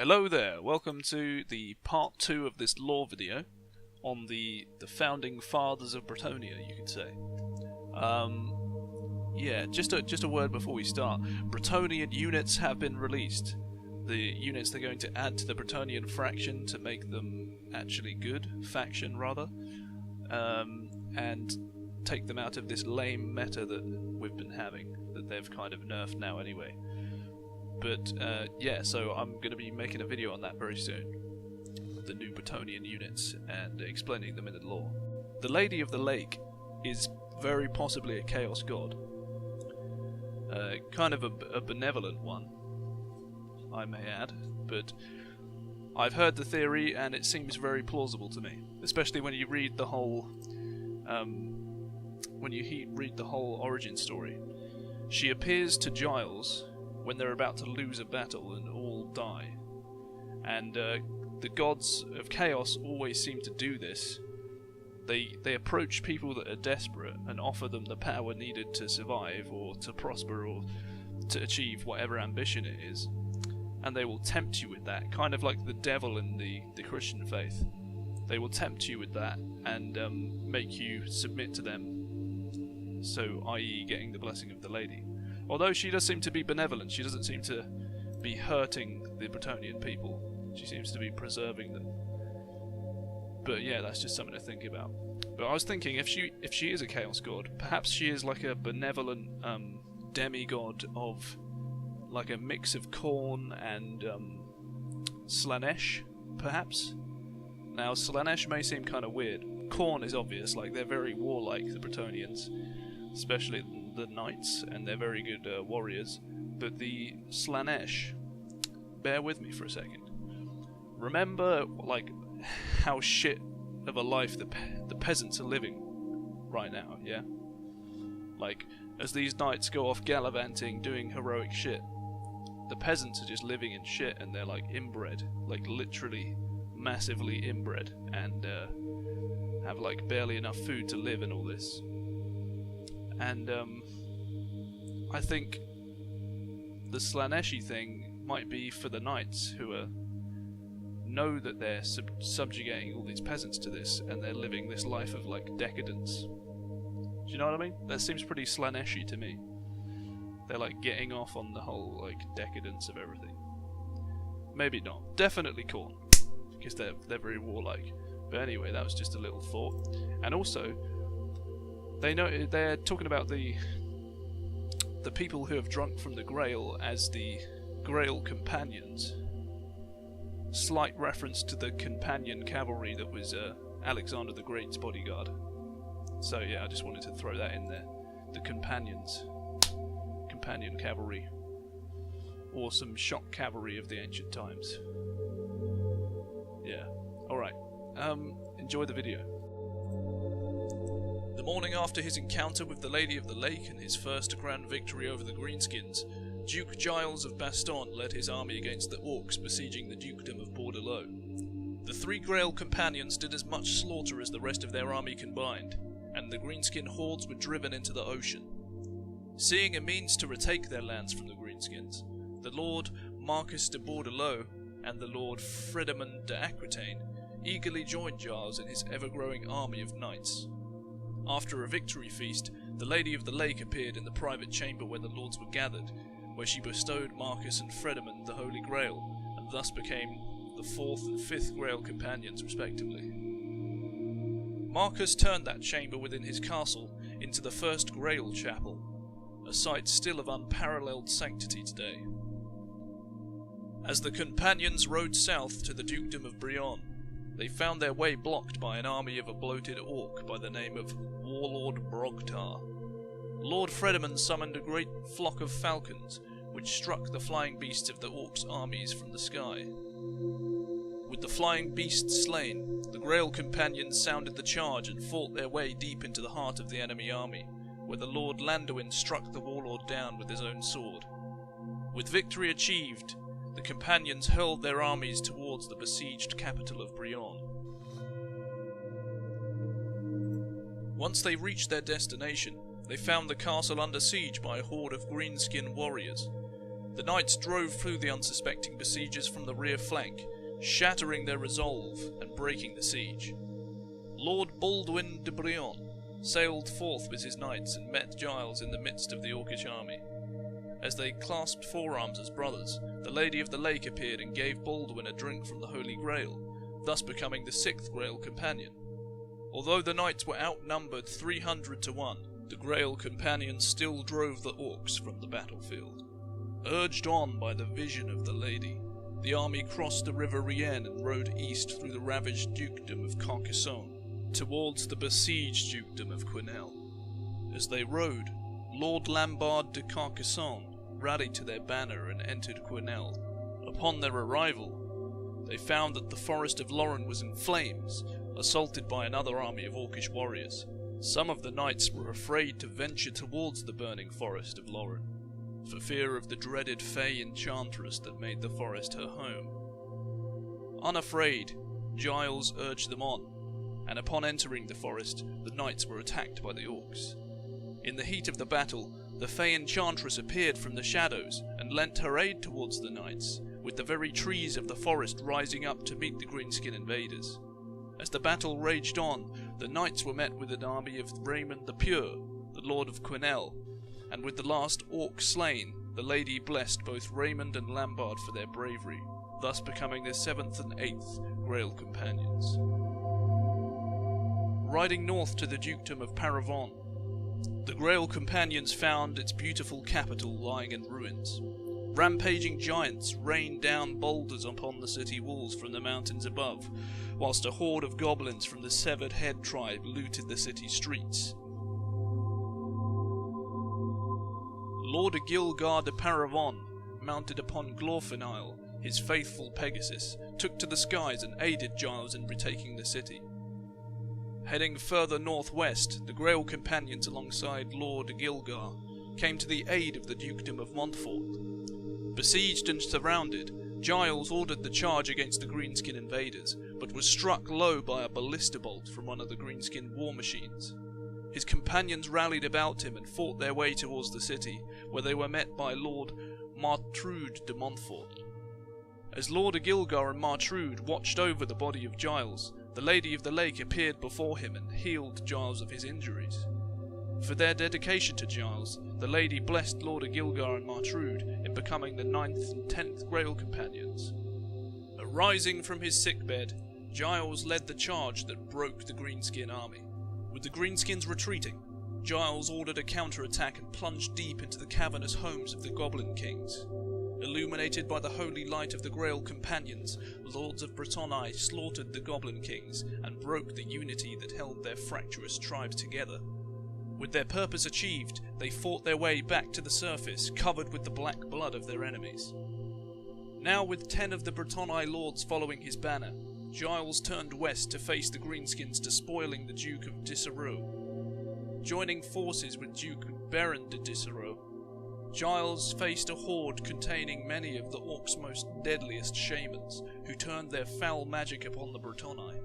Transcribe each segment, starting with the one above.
Hello there, welcome to the part 2 of this lore video on the founding fathers of Bretonnia, you could say. Yeah, just a word before we start. Bretonnian units have been released. The units they're going to add to the Bretonnian faction to make them actually good, faction rather, and take them out of this lame meta that we've been having, that they've kind of nerfed now anyway. But yeah, so I'm going to be making a video on that very soon. The new Bretonnian units and explaining them in the lore. The Lady of the Lake is very possibly a Chaos God. Kind of a benevolent one, I may add, but I've heard the theory and it seems very plausible to me, especially when you read the whole read the whole origin story. She appears to Giles when they're about to lose a battle and all die, and the gods of chaos always seem to do this. They approach people that are desperate and offer them the power needed to survive or to prosper or to achieve whatever ambition it is, and they will tempt you with that, kind of like the devil in the Christian faith. They will tempt you with that and make you submit to them, so i.e. getting the blessing of the lady. Although she does seem to be benevolent, she doesn't seem to be hurting the Bretonnian people. She seems to be preserving them. But yeah, that's just something to think about. But I was thinking, if she is a Chaos God, perhaps she is like a benevolent demigod of like a mix of Khorne and Slaanesh, perhaps? Now, Slaanesh may seem kind of weird. Khorne is obvious, like they're very warlike, the Bretonnians, especially the knights, and they're very good warriors. But the Slaanesh, bear with me for a second. Remember, like, how shit of a life the peasants are living right now, yeah? Like, as these knights go off gallivanting, doing heroic shit, the peasants are just living in shit, and they're like inbred, like literally massively inbred, and have like barely enough food to live and all this. And I think the Slaaneshi thing might be for the knights who know that they're subjugating all these peasants to this, and they're living this life of like decadence. Do you know what I mean? That seems pretty Slaaneshi to me. They're like getting off on the whole like decadence of everything. Maybe not. Definitely Khorne, because they're very warlike. But anyway, that was just a little thought. And also, they're talking about the people who have drunk from the Grail as the Grail companions. Slight reference to the companion cavalry that was Alexander the Great's bodyguard. So yeah, I just wanted to throw that in there. The companions. Companion cavalry. Or some shock cavalry of the ancient times. Yeah. Alright. Enjoy the video. The morning after his encounter with the Lady of the Lake and his first grand victory over the Greenskins, Duke Giles of Baston led his army against the orcs besieging the dukedom of Bordelot. The three Grail companions did as much slaughter as the rest of their army combined, and the Greenskin hordes were driven into the ocean. Seeing a means to retake their lands from the Greenskins, the Lord Marcus de Bordelot and the Lord Fredemund de Aquitaine eagerly joined Giles in his ever-growing army of knights. After a victory feast, the Lady of the Lake appeared in the private chamber where the lords were gathered, where she bestowed Marcus and Fredemund the Holy Grail, and thus became the 4th and 5th Grail companions respectively. Marcus turned that chamber within his castle into the first Grail chapel, a site still of unparalleled sanctity today. As the companions rode south to the dukedom of Bretonnia, they found their way blocked by an army of a bloated orc by the name of Warlord Brogtar. Lord Fredemund summoned a great flock of falcons, which struck the flying beasts of the orcs' armies from the sky. With the flying beasts slain, the Grail companions sounded the charge and fought their way deep into the heart of the enemy army, where the Lord Landuin struck the warlord down with his own sword. With victory achieved, the companions hurled their armies towards the besieged capital of Bretonnia. Once they reached their destination, they found the castle under siege by a horde of greenskin warriors. The knights drove through the unsuspecting besiegers from the rear flank, shattering their resolve and breaking the siege. Lord Baldwin de Brion sailed forth with his knights and met Giles in the midst of the Orcish army. As they clasped forearms as brothers, the Lady of the Lake appeared and gave Baldwin a drink from the Holy Grail, thus becoming the 6th Grail companion. Although the knights were outnumbered 300 to 1, the Grail companions still drove the orcs from the battlefield. Urged on by the vision of the Lady, the army crossed the River Rienne and rode east through the ravaged dukedom of Carcassonne, towards the besieged dukedom of Quesnel. As they rode, Lord Lambard de Carcassonne rallied to their banner and entered Quesnel. Upon their arrival, they found that the forest of Lorraine was in flames, assaulted by another army of Orcish warriors. Some of the knights were afraid to venture towards the burning forest of Lorraine, for fear of the dreaded Fey enchantress that made the forest her home. Unafraid, Giles urged them on, and upon entering the forest, the knights were attacked by the orcs. In the heat of the battle, the Fey enchantress appeared from the shadows and lent her aid towards the knights, with the very trees of the forest rising up to meet the greenskin invaders. As the battle raged on, the knights were met with an army of Raymond the Pure, the Lord of Quesnel, and with the last orc slain, the Lady blessed both Raymond and Lambard for their bravery, thus becoming their 7th and 8th Grail companions. Riding north to the dukedom of Paravon, the Grail companions found its beautiful capital lying in ruins. Rampaging giants rained down boulders upon the city walls from the mountains above, whilst a horde of goblins from the Severed Head tribe looted the city streets. Lord Gilgar de Paravon, mounted upon Glorfindel, his faithful Pegasus, took to the skies and aided Giles in retaking the city. Heading further northwest, the Grail companions alongside Lord Gilgar came to the aid of the Dukedom of Montfort. Besieged and surrounded, Giles ordered the charge against the greenskin invaders, but was struck low by a ballista bolt from one of the greenskin war machines. His companions rallied about him and fought their way towards the city, where they were met by Lord Martrude de Montfort. As Lord Gilgar and Martrude watched over the body of Giles, the Lady of the Lake appeared before him and healed Giles of his injuries. For their dedication to Giles, the Lady blessed Lord Gilgar and Martrude in becoming the 9th and 10th Grail companions. Arising from his sickbed, Giles led the charge that broke the greenskin army. With the greenskins retreating, Giles ordered a counterattack and plunged deep into the cavernous homes of the Goblin Kings. Illuminated by the holy light of the Grail companions, lords of Bretonnia slaughtered the Goblin Kings and broke the unity that held their fractious tribes together. With their purpose achieved, they fought their way back to the surface, covered with the black blood of their enemies. Now with 10 of the Bretonnia lords following his banner, Giles turned west to face the greenskins, despoiling the Duke of Dicereau. Joining forces with Duke Baron de Dicereau, Giles faced a horde containing many of the orcs' most deadliest shamans, who turned their foul magic upon the Bretonnia.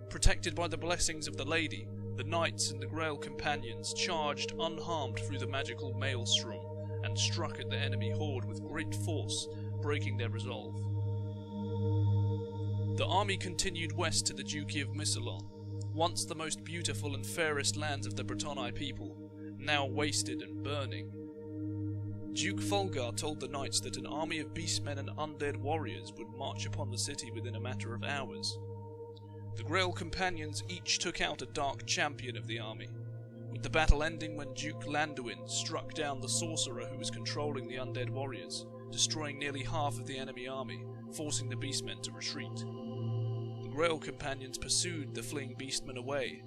Protected by the blessings of the Lady, the knights and the Grail companions charged unharmed through the magical maelstrom and struck at the enemy horde with great force, breaking their resolve. The army continued west to the Duchy of Misselon, once the most beautiful and fairest lands of the Bretonnia people, now wasted and burning. Duke Fulgar told the knights that an army of beastmen and undead warriors would march upon the city within a matter of hours. The Grail companions each took out a dark champion of the army, with the battle ending when Duke Landuin struck down the sorcerer who was controlling the undead warriors, destroying nearly half of the enemy army, forcing the beastmen to retreat. The Grail companions pursued the fleeing beastmen away,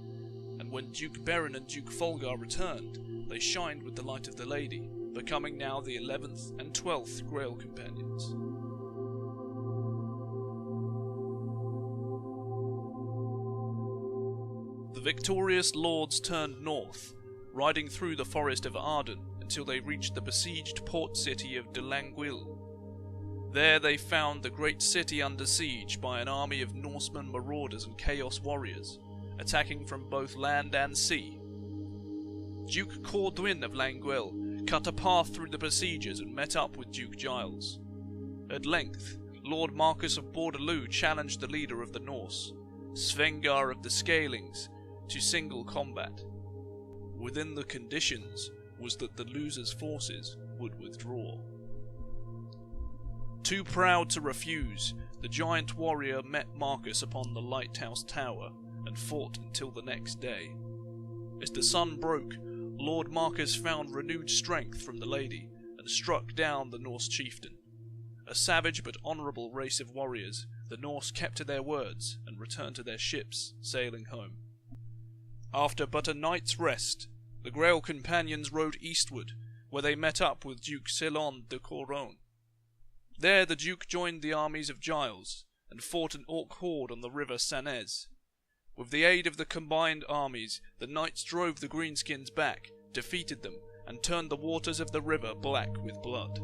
and when Duke Baron and Duke Fulgar returned, they shined with the light of the Lady, becoming now the 11th and 12th Grail companions. The victorious lords turned north, riding through the forest of Arden until they reached the besieged port city of de Languille. There they found the great city under siege by an army of Norsemen marauders and Chaos warriors, attacking from both land and sea. Duke Corduin of Languille cut a path through the besiegers and met up with Duke Giles. At length, Lord Marcus of Bordeloo challenged the leader of the Norse, Svengar of the Scalings, to single combat. Within the conditions was that the loser's forces would withdraw. Too proud to refuse, the giant warrior met Marcus upon the lighthouse tower and fought until the next day. As the sun broke, Lord Marcus found renewed strength from the lady and struck down the Norse chieftain. A savage but honourable race of warriors, the Norse kept to their words and returned to their ships, sailing home. After but a night's rest, the Grail companions rode eastward, where they met up with Duke Ceylon de Coron. There the Duke joined the armies of Giles, and fought an orc horde on the river Sanez. With the aid of the combined armies, the knights drove the greenskins back, defeated them, and turned the waters of the river black with blood.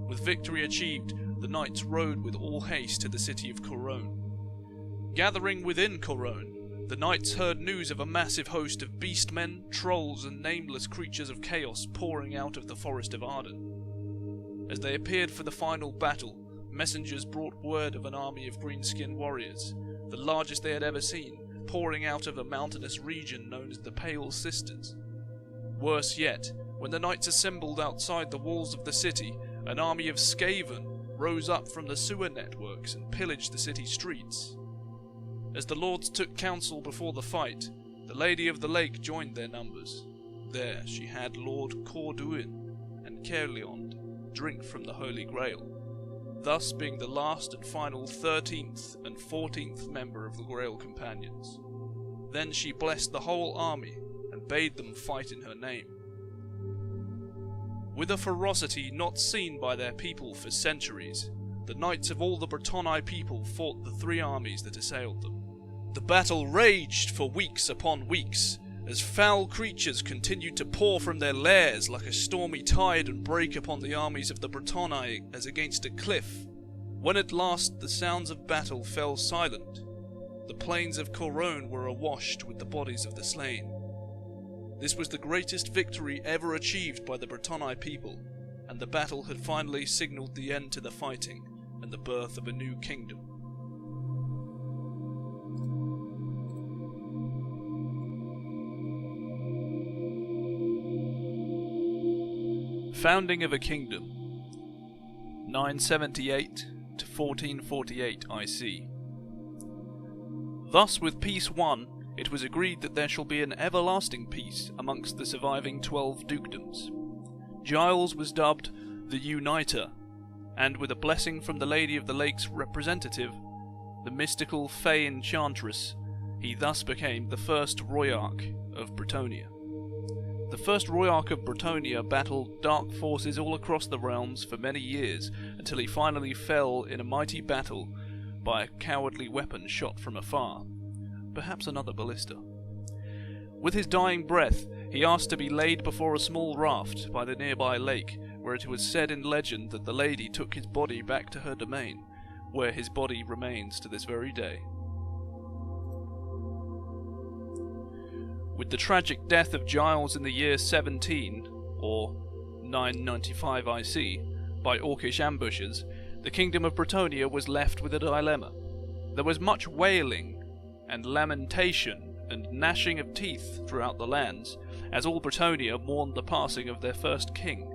With victory achieved, the knights rode with all haste to the city of Coron. Gathering within Coron, the knights heard news of a massive host of beastmen, trolls, and nameless creatures of chaos pouring out of the forest of Arden. As they appeared for the final battle, messengers brought word of an army of greenskin warriors, the largest they had ever seen, pouring out of a mountainous region known as the Pale Sisters. Worse yet, when the knights assembled outside the walls of the city, an army of Skaven rose up from the sewer networks and pillaged the city streets. As the lords took counsel before the fight, the Lady of the Lake joined their numbers. There she had Lord Corduin and Caerleon drink from the Holy Grail, thus being the last and final 13th and 14th member of the Grail companions. Then she blessed the whole army and bade them fight in her name. With a ferocity not seen by their people for centuries, the knights of all the Bretonnia people fought the three armies that assailed them. The battle raged for weeks upon weeks, as foul creatures continued to pour from their lairs like a stormy tide and break upon the armies of the Bretonnia as against a cliff. When at last the sounds of battle fell silent, the plains of Coron were awash with the bodies of the slain. This was the greatest victory ever achieved by the Bretonnia people, and the battle had finally signalled the end to the fighting and the birth of a new kingdom. Founding of a kingdom, 978 to 1448 IC. Thus with peace won, it was agreed that there shall be an everlasting peace amongst the surviving 12 dukedoms. Giles was dubbed the Uniter, and with a blessing from the Lady of the Lake's representative, the mystical Fey Enchantress, he thus became the first Royarch of Bretonnia. The first Royarch of Bretonnia battled dark forces all across the realms for many years, until he finally fell in a mighty battle by a cowardly weapon shot from afar, perhaps another ballista. With his dying breath, he asked to be laid before a small raft by the nearby lake, where it was said in legend that the lady took his body back to her domain, where his body remains to this very day. With the tragic death of Giles in the year 17, or 995 IC, by orcish ambushers, the kingdom of Bretonnia was left with a dilemma. There was much wailing and lamentation and gnashing of teeth throughout the lands, as all Bretonnia mourned the passing of their first king.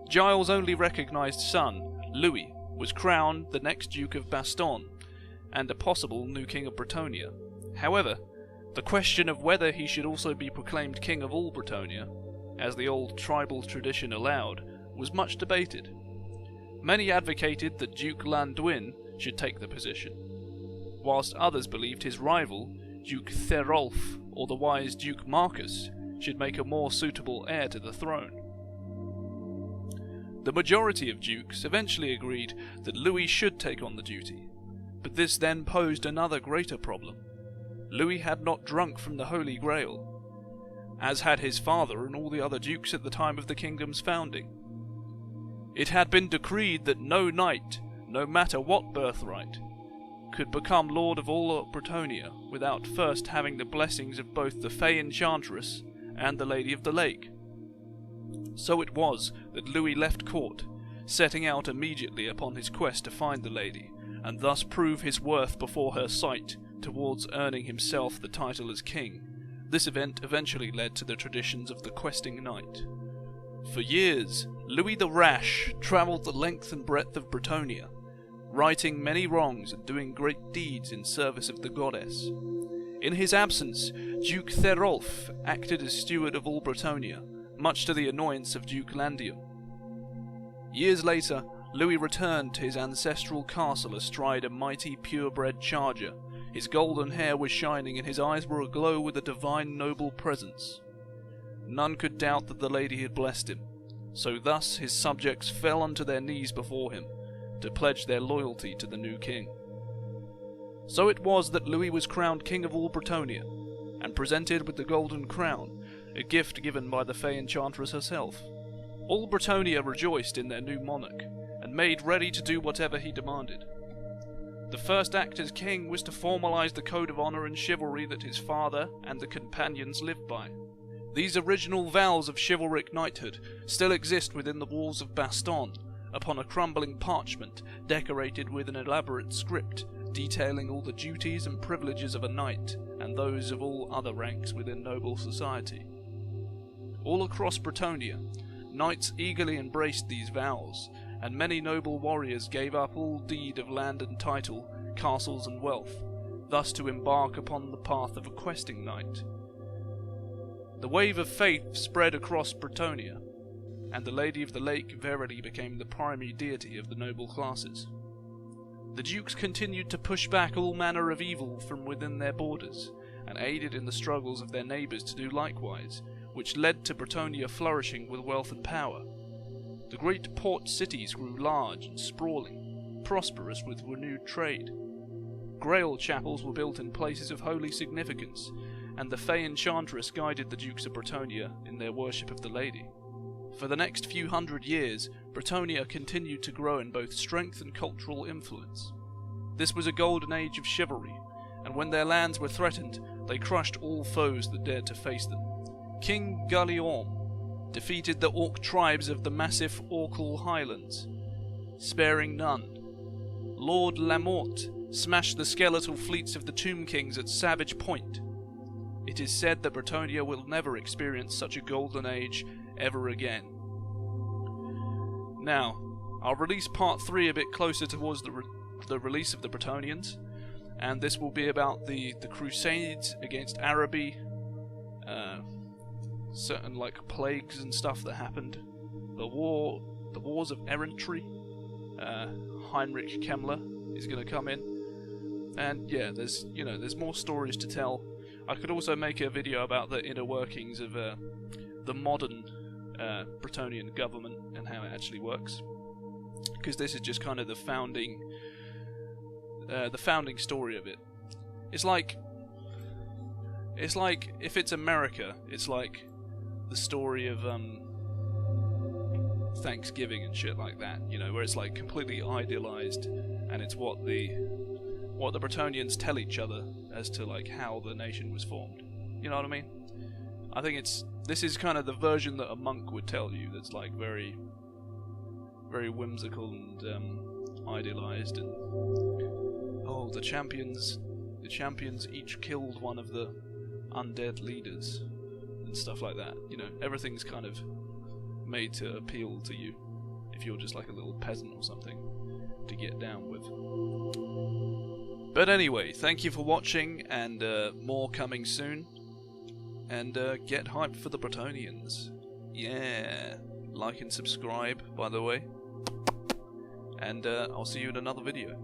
Giles' only recognised son, Louis, was crowned the next Duke of Baston, and a possible new king of Bretonnia. However, the question of whether he should also be proclaimed king of all Bretonnia, as the old tribal tradition allowed, was much debated. Many advocated that Duke Landuin should take the position, whilst others believed his rival, Duke Therolf, or the wise Duke Marcus, should make a more suitable heir to the throne. The majority of dukes eventually agreed that Louis should take on the duty, but this then posed another greater problem. Louis had not drunk from the Holy Grail, as had his father and all the other dukes at the time of the kingdom's founding. It had been decreed that no knight, no matter what birthright, could become lord of all Bretonnia without first having the blessings of both the Fey Enchantress and the Lady of the Lake. So it was that Louis left court, setting out immediately upon his quest to find the lady, and thus prove his worth before her sight, towards earning himself the title as king. This event eventually led to the traditions of the questing knight. For years, Louis the Rash travelled the length and breadth of Bretonnia, righting many wrongs and doing great deeds in service of the goddess. In his absence, Duke Therolf acted as steward of all Bretonnia, much to the annoyance of Duke Landium. Years later, Louis returned to his ancestral castle astride a mighty purebred charger. His golden hair was shining and his eyes were aglow with a divine noble presence. None could doubt that the lady had blessed him, so thus his subjects fell onto their knees before him, to pledge their loyalty to the new king. So it was that Louis was crowned king of all Bretonnia, and presented with the golden crown, a gift given by the Fey Enchantress herself. All Bretonnia rejoiced in their new monarch, and made ready to do whatever he demanded. The first act as king was to formalize the code of honor and chivalry that his father and the companions lived by. These original vows of chivalric knighthood still exist within the walls of Baston, upon a crumbling parchment decorated with an elaborate script detailing all the duties and privileges of a knight and those of all other ranks within noble society. All across Bretonnia, knights eagerly embraced these vows, and many noble warriors gave up all deed of land and title, castles and wealth, thus to embark upon the path of a questing knight. The wave of faith spread across Bretonnia, and the Lady of the Lake verily became the primary deity of the noble classes. The dukes continued to push back all manner of evil from within their borders, and aided in the struggles of their neighbours to do likewise, which led to Bretonnia flourishing with wealth and power. The great port cities grew large and sprawling, prosperous with renewed trade. Grail chapels were built in places of holy significance, and the Fey Enchantress guided the Dukes of Bretonnia in their worship of the Lady. For the next few hundred years, Bretonnia continued to grow in both strength and cultural influence. This was a golden age of chivalry, and when their lands were threatened, they crushed all foes that dared to face them. King Galliorm defeated the orc tribes of the massive Orcal Highlands, sparing none. Lord Lamort smashed the skeletal fleets of the Tomb Kings at Savage Point. It is said that Bretonnia will never experience such a golden age ever again. Now, I'll release part 3 a bit closer towards the release of the Bretonnians, and this will be about the Crusades against Araby, certain like plagues and stuff that happened, the wars of errantry. Heinrich Kemmler is going to come in, and yeah, there's more stories to tell. I could also make a video about the inner workings of the modern Bretonnian government and how it actually works, because this is just kind of the founding story of it. It's like if it's America, it's like the story of Thanksgiving and shit like that, where it's like completely idealized, and it's what the Bretonnians tell each other as to like how the nation was formed. You know what I mean? I think this is kind of the version that a monk would tell you, that's like very, very whimsical and idealized, and the champions each killed one of the undead leaders and stuff like that. Everything's kind of made to appeal to you if you're just like a little peasant or something to get down with. But anyway, thank you for watching, and more coming soon. And get hyped for the Bretonnians. Yeah, like and subscribe, by the way. And I'll see you in another video.